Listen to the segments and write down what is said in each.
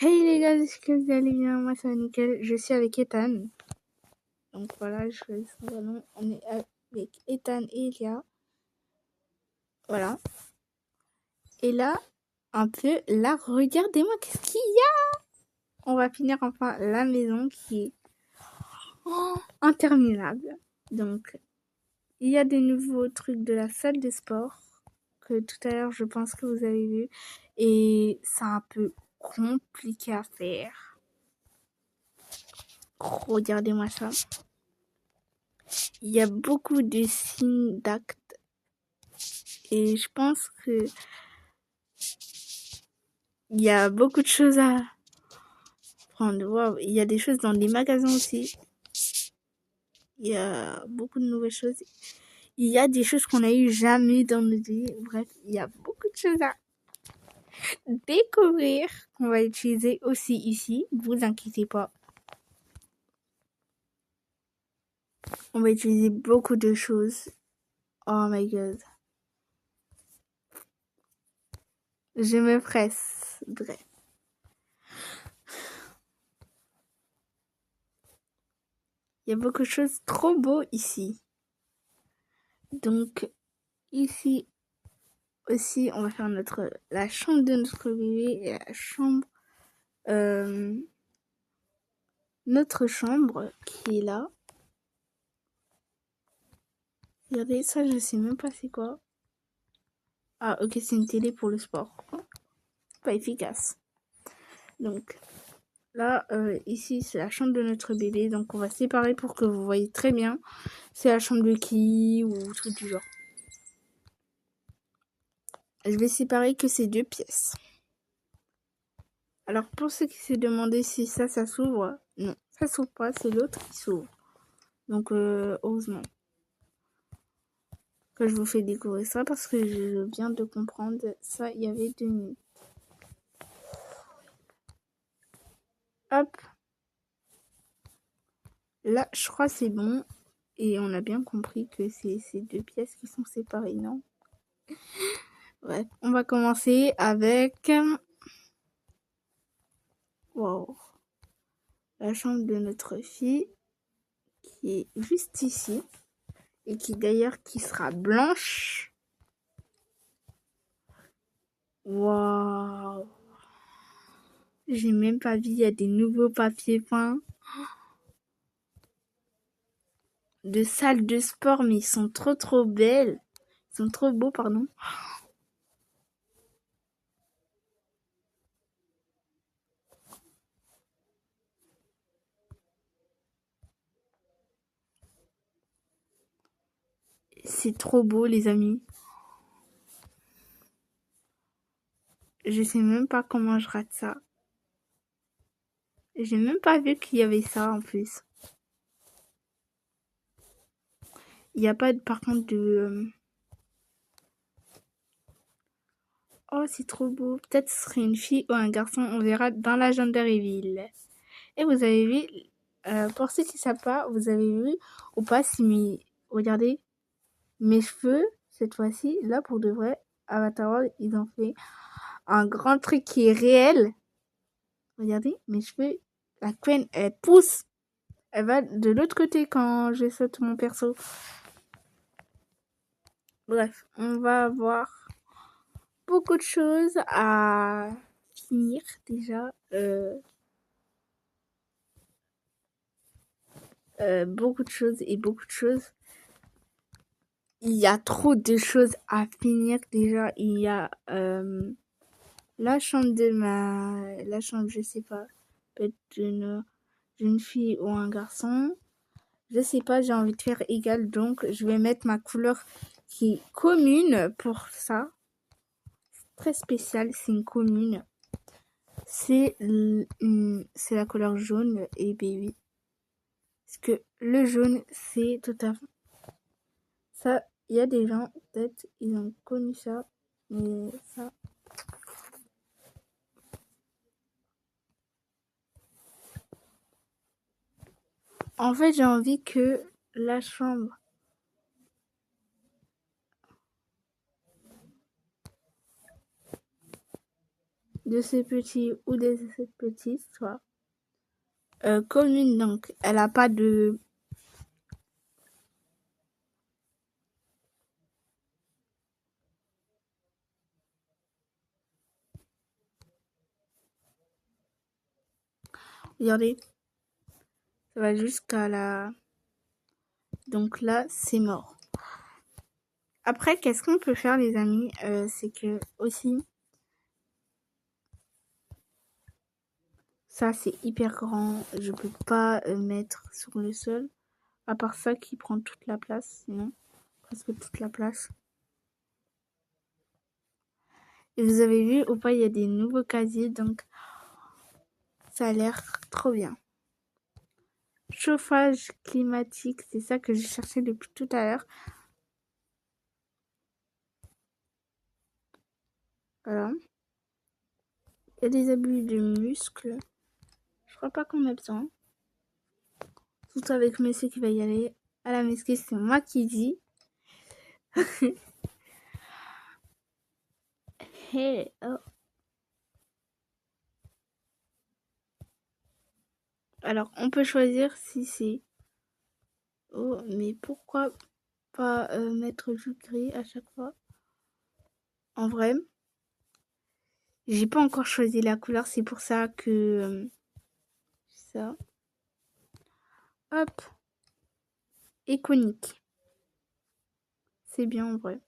Hey les gars, est-ce que vous allez bien? Moi ça va nickel, je suis avec Ethan. Donc voilà, je choisis son nom. On est avec Ethan et Elia. Voilà. Et là, un peu, là, regardez-moi, qu'est-ce qu'il y a? On va finir enfin la maison qui est interminable. Donc, il y a des nouveaux trucs de la salle de sport que tout à l'heure je pense que vous avez vu. Et c'est un peu compliqué à faire. Regardez-moi ça. Il y a beaucoup de signes d'actes et je pense que il y a beaucoup de choses à prendre. Wow. Il y a des choses dans les magasins aussi. Il y a beaucoup de nouvelles choses. Il y a des choses qu'on n'a eu jamais dans notre vie. Bref, il y a beaucoup de choses à découvrir qu'on va utiliser aussi ici. Vous inquiétez pas. On va utiliser beaucoup de choses. Oh my god. Je me presse. Bref. Il y a beaucoup de choses trop beaux ici. Donc, ici aussi, on va faire la chambre de notre bébé et la chambre, notre chambre qui est là. Regardez, ça, je sais même pas c'est quoi. Ah, ok, c'est une télé pour le sport. Pas efficace. Donc, là, ici, c'est la chambre de notre bébé. Donc, on va séparer pour que vous voyez très bien. C'est la chambre de qui ou truc du genre. Je vais séparer que ces 2 pièces. Alors, pour ceux qui se demandaient si ça s'ouvre, non, ça s'ouvre pas, c'est l'autre qui s'ouvre. Donc, heureusement que je vous fais découvrir ça parce que je viens de comprendre ça il y avait 2 minutes. Hop. Là, je crois que c'est bon. Et on a bien compris que c'est ces 2 pièces qui sont séparées, non? Bref, on va commencer avec... Wow. La chambre de notre fille qui est juste ici. Et qui d'ailleurs qui sera blanche. Waouh. J'ai même pas vu, il y a des nouveaux papiers peints. De salles de sport, mais ils sont trop belles. Ils sont trop beaux, pardon. C'est trop beau, les amis. Je sais même pas comment je rate ça. J'ai même pas vu qu'il y avait ça en plus. Il n'y a pas par contre de... Oh, c'est trop beau. Peut-être ce serait une fille ou un garçon. On verra dans la Gender Reveal. Et vous avez vu, pour ceux qui ne savent pas, vous avez vu ou pas si regardez, mes cheveux, cette fois-ci, là pour de vrai, Avatar World, ils ont fait un grand truc qui est réel. Regardez, mes cheveux, la queen, elle pousse. Elle va de l'autre côté quand je saute mon perso. Bref, on va avoir beaucoup de choses à finir déjà. Beaucoup de choses. Il y a trop de choses à finir déjà. Il y a la chambre la chambre, je sais pas, peut-être d'une jeune fille ou un garçon. Je sais pas, j'ai envie de faire égal, donc je vais mettre ma couleur qui est commune pour ça. Très spécial, c'est une commune. C'est la couleur jaune et baby. Parce que le jaune, c'est tout à fait ça. Il y a des gens, peut-être, ils ont connu ça, mais ça. En fait, j'ai envie que la chambre de ces petits ou de cette petite soit commune. Donc, elle n'a pas de... Regardez, ça va jusqu'à la... Donc là, c'est mort. Après, qu'est-ce qu'on peut faire, les amis? C'est que aussi, ça c'est hyper grand. Je peux pas mettre sur le sol. À part ça qui prend toute la place, sinon presque toute la place. Et vous avez vu ou pas, il y a des nouveaux casiers, donc ça a l'air trop bien. Chauffage climatique, c'est ça que j'ai cherché depuis tout à l'heure. Voilà. Il y a des abus de muscles. Je crois pas qu'on a besoin. Tout avec monsieur qui va y aller. À la muscu, c'est moi qui dis. Hey, oh. Alors, on peut choisir si c'est... Oh, mais pourquoi pas mettre du gris à chaque fois? En vrai, j'ai pas encore choisi la couleur, c'est pour ça que... ça. Hop. Iconique. C'est bien en vrai.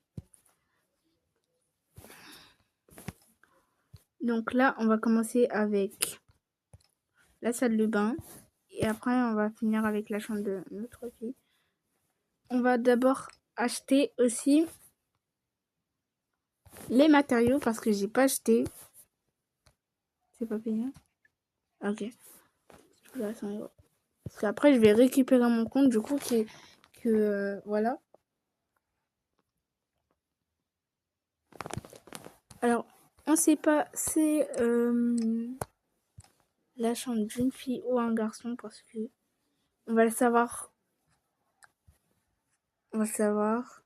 Donc là, on va commencer avec la salle de bain. Et après, on va finir avec la chambre de notre fille. On va d'abord acheter aussi les matériaux parce que j'ai pas acheté. C'est pas payant? Ok. Je vais à 100 €. Parce qu'après, je vais récupérer mon compte, du coup, voilà. Alors, on sait pas, c'est la chambre d'une fille ou un garçon parce que on va le savoir. On va le savoir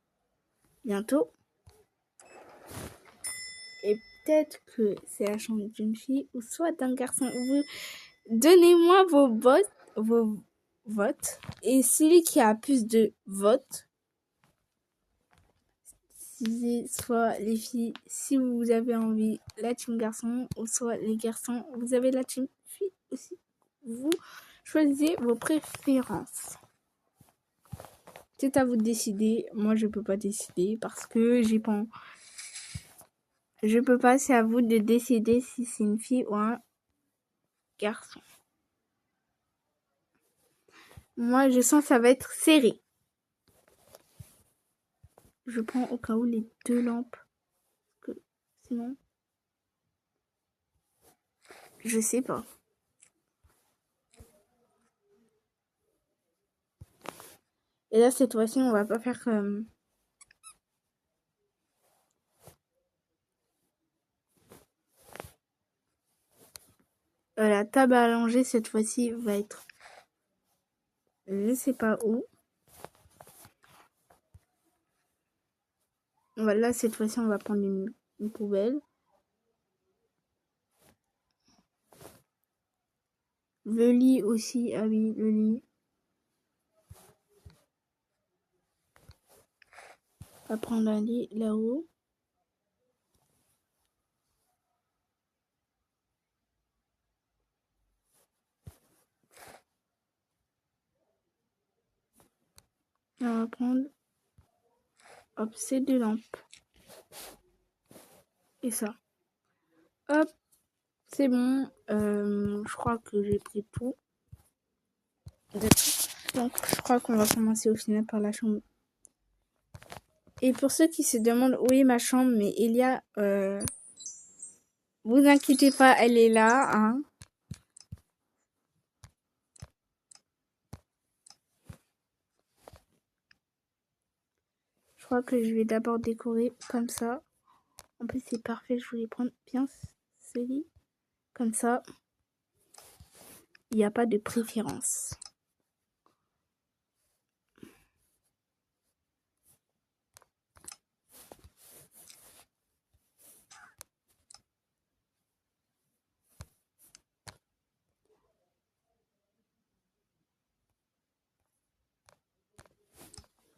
bientôt. Et peut-être que c'est la chambre d'une fille ou soit d'un garçon. Vous donnez-moi vos votes. Et celui qui a plus de votes, si soit les filles, si vous avez envie, la team garçon, ou soit les garçons, vous avez la team fille aussi. Vous choisissez vos préférences. C'est à vous de décider. Moi, je peux pas décider parce que j'ai pas... Je peux pas, c'est à vous de décider si c'est une fille ou un garçon. Moi, je sens que ça va être serré. Je prends au cas où les 2 lampes. Que sinon, je sais pas. Et là, cette fois-ci, on va pas faire comme... la table à allonger, cette fois-ci, va être... Je sais pas où. Voilà, cette fois-ci, on va prendre une poubelle. Le lit aussi, ah oui, le lit. On va prendre un lit là-haut. On va prendre, hop, ces 2 lampes. Et ça. Hop, c'est bon. Je crois que j'ai pris tout. Donc, je crois qu'on va commencer au final par la chambre. Et pour ceux qui se demandent où est ma chambre, mais il y a... vous inquiétez pas, elle est là, hein. Je crois que je vais d'abord décorer comme ça. En plus, c'est parfait, je voulais prendre bien ce lit. Comme ça, il n'y a pas de préférence.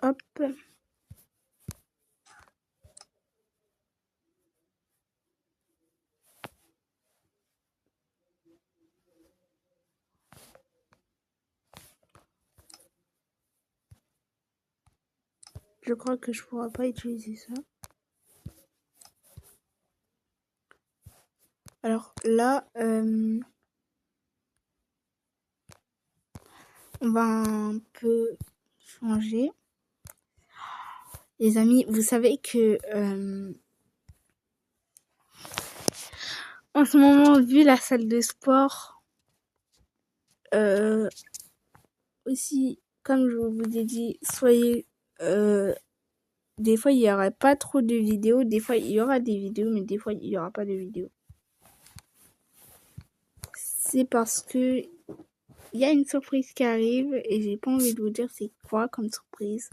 Hop. Je crois que je pourrais pas utiliser ça. Alors là, on va un peu changer. Les amis, vous savez que en ce moment, vu la salle de sport, aussi, comme je vous ai dit, soyez... des fois, il n'y aura pas trop de vidéos. Des fois, il y aura des vidéos, mais des fois, il n'y aura pas de vidéos. C'est parce que il y a une surprise qui arrive et j'ai pas envie de vous dire c'est quoi comme surprise.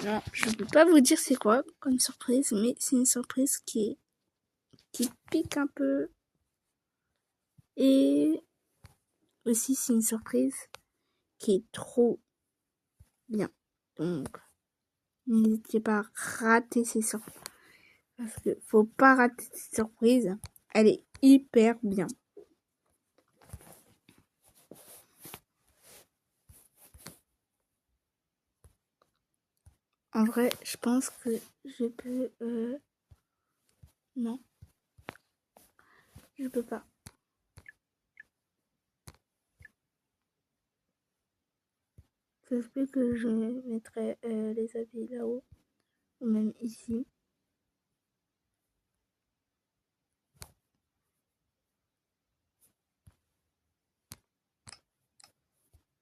Non, je peux pas vous dire c'est quoi comme surprise, mais c'est une surprise qui pique un peu. Et aussi, c'est une surprise qui est trop bien. Donc, n'hésitez pas à rater ces surprises. Parce que faut pas rater cette surprise. Elle est hyper bien. En vrai, je pense que je peux... Non. Je peux pas. Ça se peut que je mettrai les habits là-haut. Ou même ici.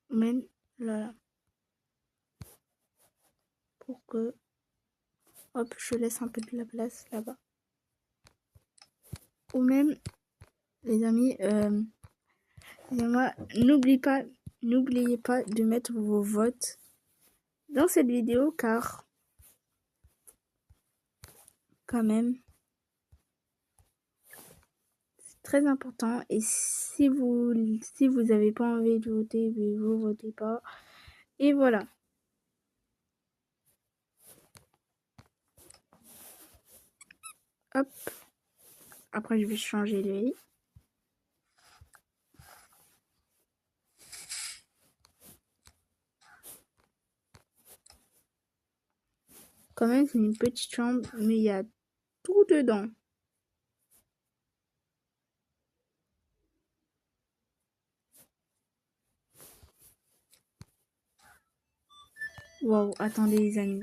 Même là. Pour que... Hop, je laisse un peu de la place là-bas. Ou même, les amis, excusez-moi, n'oubliez pas de mettre vos votes dans cette vidéo car quand même c'est très important et si vous avez pas envie de voter, vous votez pas et voilà. Hop. Après je vais changer le lit. Quand même c'est une petite chambre mais il y a tout dedans. Waouh, attendez les amis.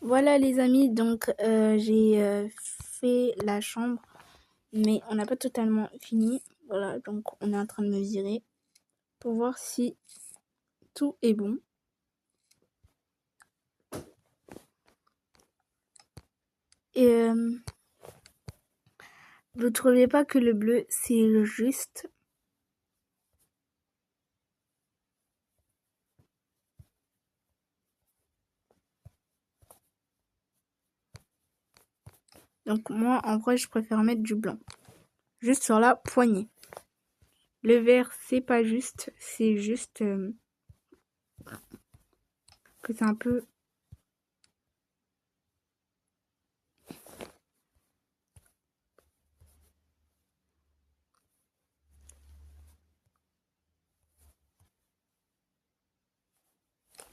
Voilà les amis, donc j'ai fait la chambre, mais on n'a pas totalement fini. Voilà, donc on est en train de mesurer pour voir si tout est bon. Et vous trouvez pas que le bleu c'est juste? Donc moi en vrai je préfère mettre du blanc. Juste sur la poignée. Le vert c'est pas juste, c'est juste que c'est un peu...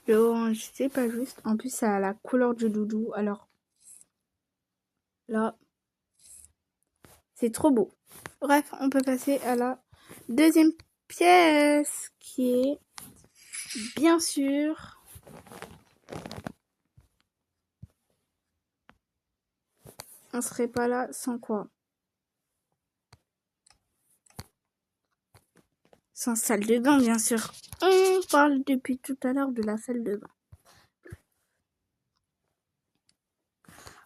Le orange c'est pas juste, en plus ça a la couleur du doudou, alors là c'est trop beau. Bref, on peut passer à la deuxième pièce qui est bien sûr on serait pas là sans quoi? Sans salle de bain bien sûr. On parle depuis tout à l'heure de la salle de bain.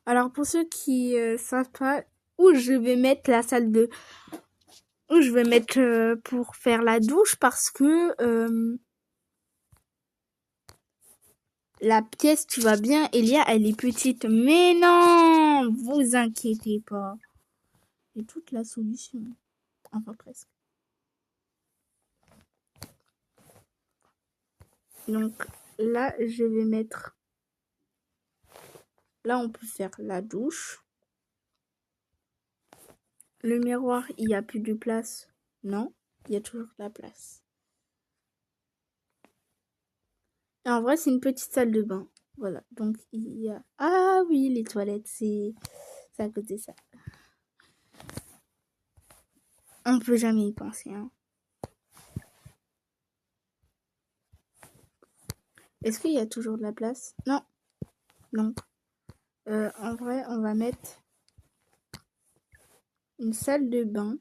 Alors pour ceux qui savent pas où je vais mettre la salle de... Où je vais mettre pour faire la douche parce que la pièce, tu vois bien, Elia, elle est petite. Mais non, vous inquiétez pas. J'ai toute la solution. Enfin presque. Donc là, je vais mettre... Là, on peut faire la douche. Le miroir, il n'y a plus de place. Non, il y a toujours de la place. Et en vrai, c'est une petite salle de bain. Voilà, donc il y a... Ah oui, les toilettes, c'est à côté de ça. On peut jamais y penser, hein. Est-ce qu'il y a toujours de la place? Non, non. En vrai, on va mettre une salle de bain.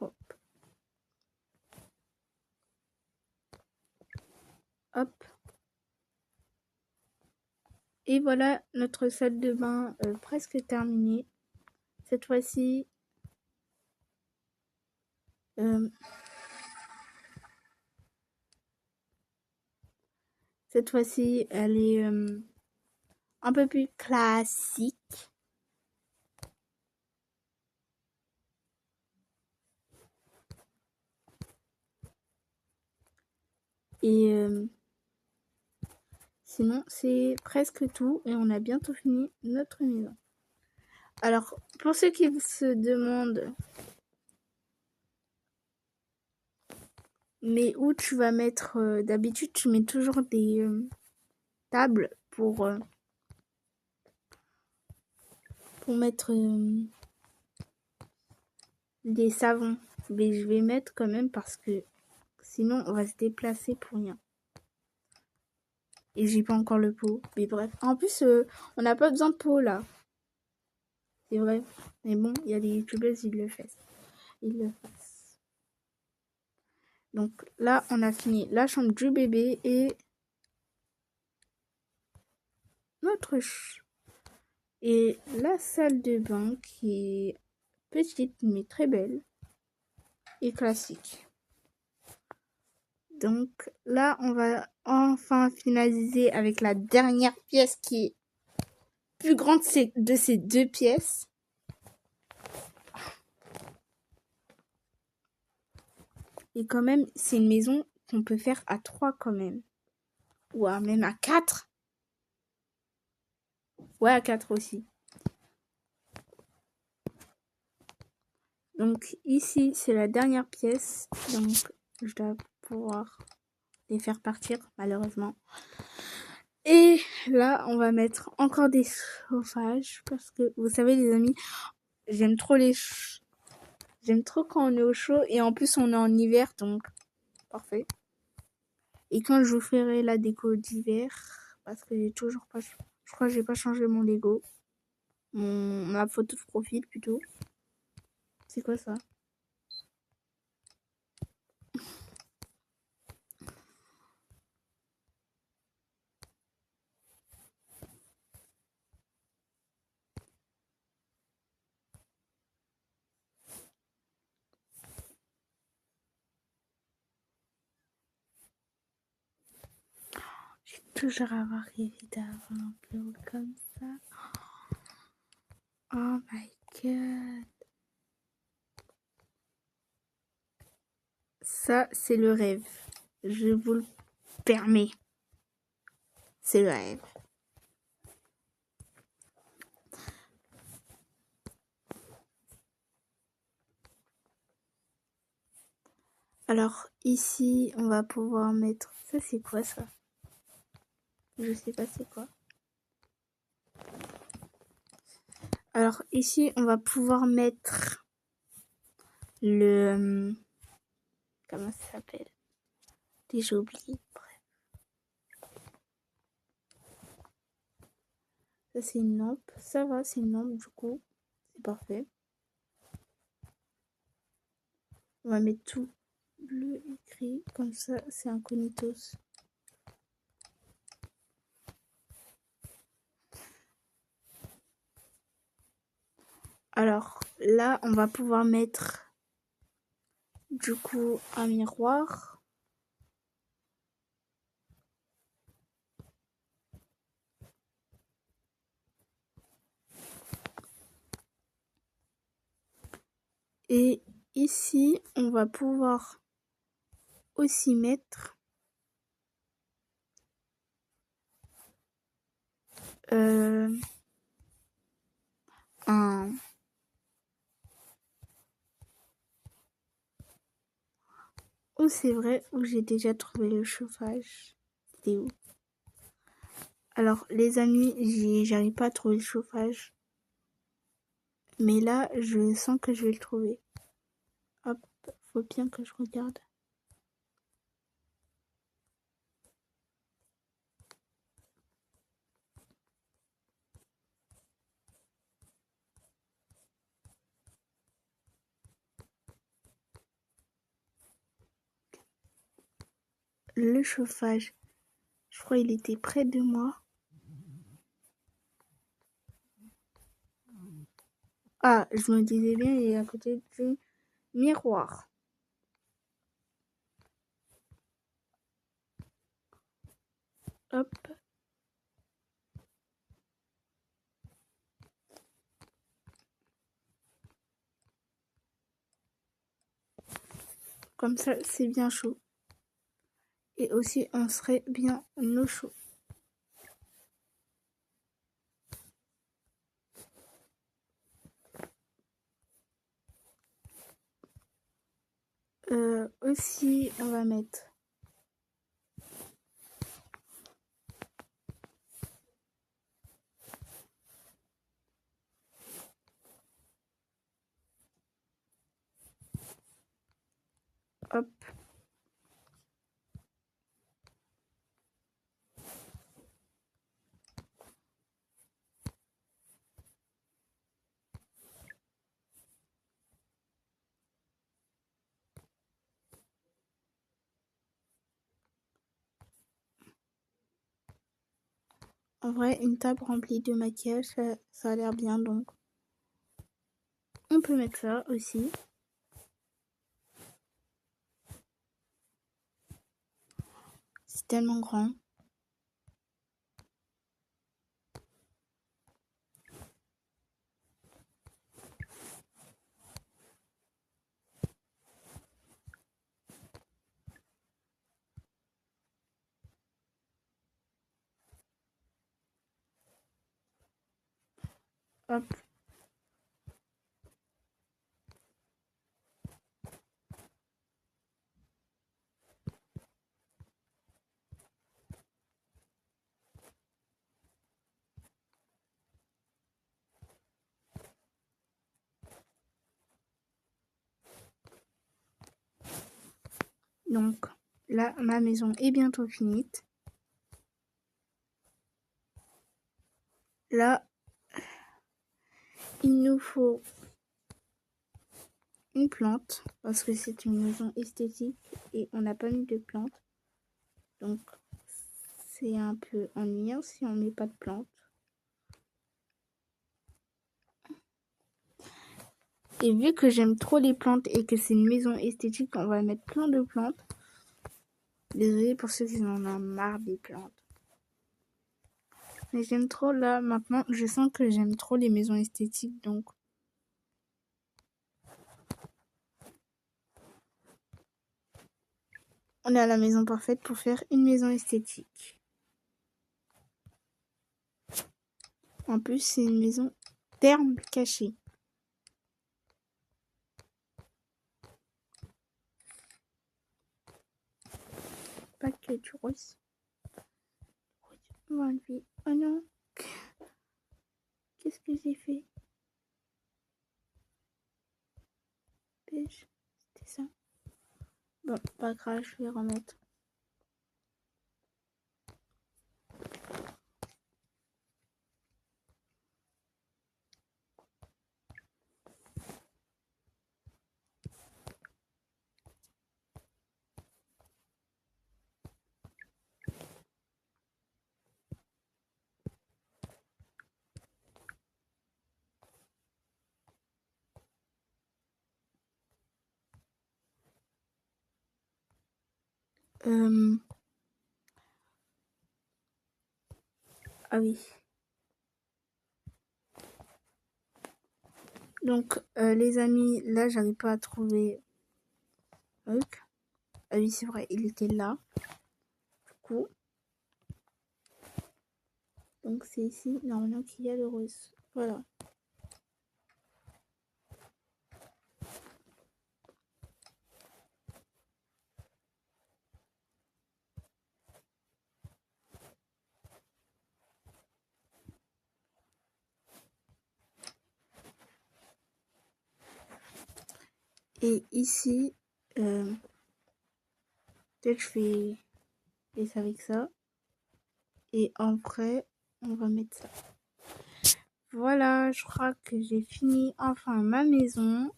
Hop. Hop. Et voilà notre salle de bain presque terminée. Cette fois-ci, elle est un peu plus classique. Et sinon, c'est presque tout et on a bientôt fini notre maison. Alors, pour ceux qui se demandent, mais où tu vas mettre, d'habitude, tu mets toujours des tables pour mettre des savons. Mais je vais mettre quand même parce que sinon, on va se déplacer pour rien. Et j'ai pas encore le pot. Mais bref. En plus, on n'a pas besoin de pot là. C'est vrai. Mais bon, il y a des youtubeurs, ils le font. Donc là, on a fini la chambre du bébé et notre et la salle de bain qui est petite mais très belle et classique. Donc là, on va enfin finaliser avec la dernière pièce qui est plus grande de ces deux pièces. Et quand même, c'est une maison qu'on peut faire à 3 quand même. Ou même à 4. Ouais, à 4 aussi. Donc ici, c'est la dernière pièce. Donc je dois pouvoir les faire partir, malheureusement. Et là, on va mettre encore des chauffages. Parce que, vous savez les amis, j'aime trop quand on est au chaud. Et en plus, on est en hiver, donc parfait. Et quand je vous ferai la déco d'hiver, parce que j'ai toujours pas... Je crois que j'ai pas changé mon Lego. Ma photo de profil plutôt. C'est quoi ça? J'ai toujours avoir rêvé d'avoir un bureau comme ça. Oh my god. Ça, c'est le rêve. Je vous le permets. C'est le rêve. Alors, ici, on va pouvoir mettre... Ça, c'est quoi, ça? Je sais pas c'est quoi. Alors, ici, on va pouvoir mettre le... Comment ça s'appelle? Déjà oublié. Bref. Ça, c'est une lampe. Ça va, c'est une lampe, du coup. C'est parfait. On va mettre tout bleu et gris. Comme ça, c'est incognitos. Alors, là, on va pouvoir mettre, du coup, un miroir. Et ici, on va pouvoir aussi mettre un... Oh, c'est vrai, où j'ai déjà trouvé le chauffage. C'était où? Alors, les amis, j'arrive pas à trouver le chauffage. Mais là, je sens que je vais le trouver. Hop, faut bien que je regarde. Le chauffage, je crois qu'il était près de moi. Ah, je me disais bien, il est à côté du miroir. Hop. Comme ça, c'est bien chaud. Et aussi, on serait bien au chaud. Aussi, on va mettre hop. En vrai, une table remplie de maquillage, ça a l'air bien, donc on peut mettre ça aussi. C'est tellement grand. Hop. Donc là, ma maison est bientôt finie. Là, il nous faut une plante parce que c'est une maison esthétique et on n'a pas mis de plante. Donc c'est un peu ennuyant si on met pas de plante. Et vu que j'aime trop les plantes et que c'est une maison esthétique, on va mettre plein de plantes. Désolée pour ceux qui en ont marre des plantes. Mais j'aime trop là, maintenant, je sens que j'aime trop les maisons esthétiques, donc... On est à la maison parfaite pour faire une maison esthétique. En plus, c'est une maison therme cachée. Pas que du rose. On va enlever. Oh non. Qu'est-ce que j'ai fait? Beige. C'était ça. Bon, pas grave, je vais remettre. Ah oui. Donc, les amis, là, j'arrive pas à trouver... Hop. Ah oui, c'est vrai, il était là. Du coup. Donc, c'est ici, normalement, qu'il y a le rose. Voilà. Et ici, peut-être je vais laisser avec ça. Et en vrai, on va mettre ça. Voilà, je crois que j'ai fini enfin ma maison.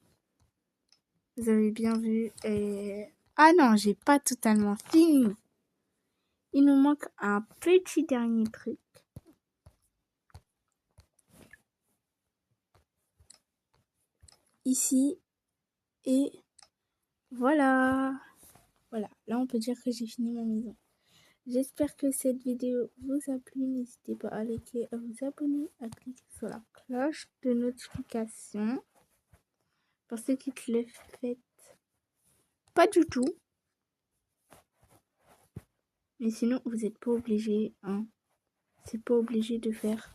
Vous avez bien vu. Et... Ah non, j'ai pas totalement fini. Il nous manque un petit dernier truc. Ici. Et voilà. Voilà, là on peut dire que j'ai fini ma maison. J'espère que cette vidéo vous a plu. N'hésitez pas à liker, à vous abonner, à cliquer sur la cloche de notification. Pour ceux qui ne le faites pas du tout. Mais sinon, vous n'êtes pas obligé. Hein. C'est pas obligé de faire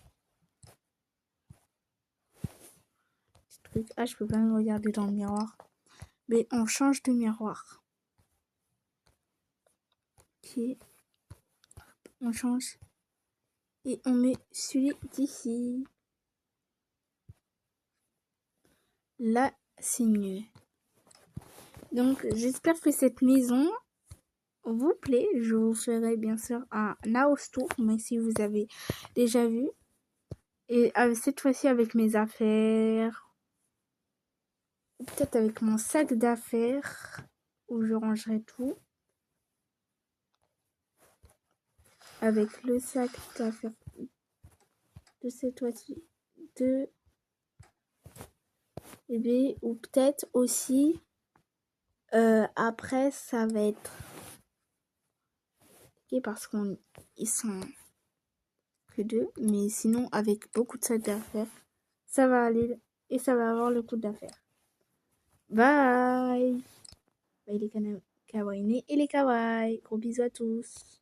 ce truc. Ah, je peux pas me regarder dans le miroir. Mais on change de miroir. Ok. On change. Et on met celui d'ici. Là, c'est mieux. Donc, j'espère que cette maison vous plaît. Je vous ferai bien sûr un house tour, mais si vous avez déjà vu. Et cette fois-ci avec mes affaires. Ou peut-être avec mon sac d'affaires. Où je rangerai tout. Avec le sac d'affaires de cette fois-ci. De bébé. Ou peut-être aussi. Après, ça va être. Parce qu'ils sont que deux. Mais sinon, avec beaucoup de sacs d'affaires, ça va aller. Et ça va avoir le coup d'affaires. Bye! Bye les kawaii et les kawaii. Gros bisous à tous.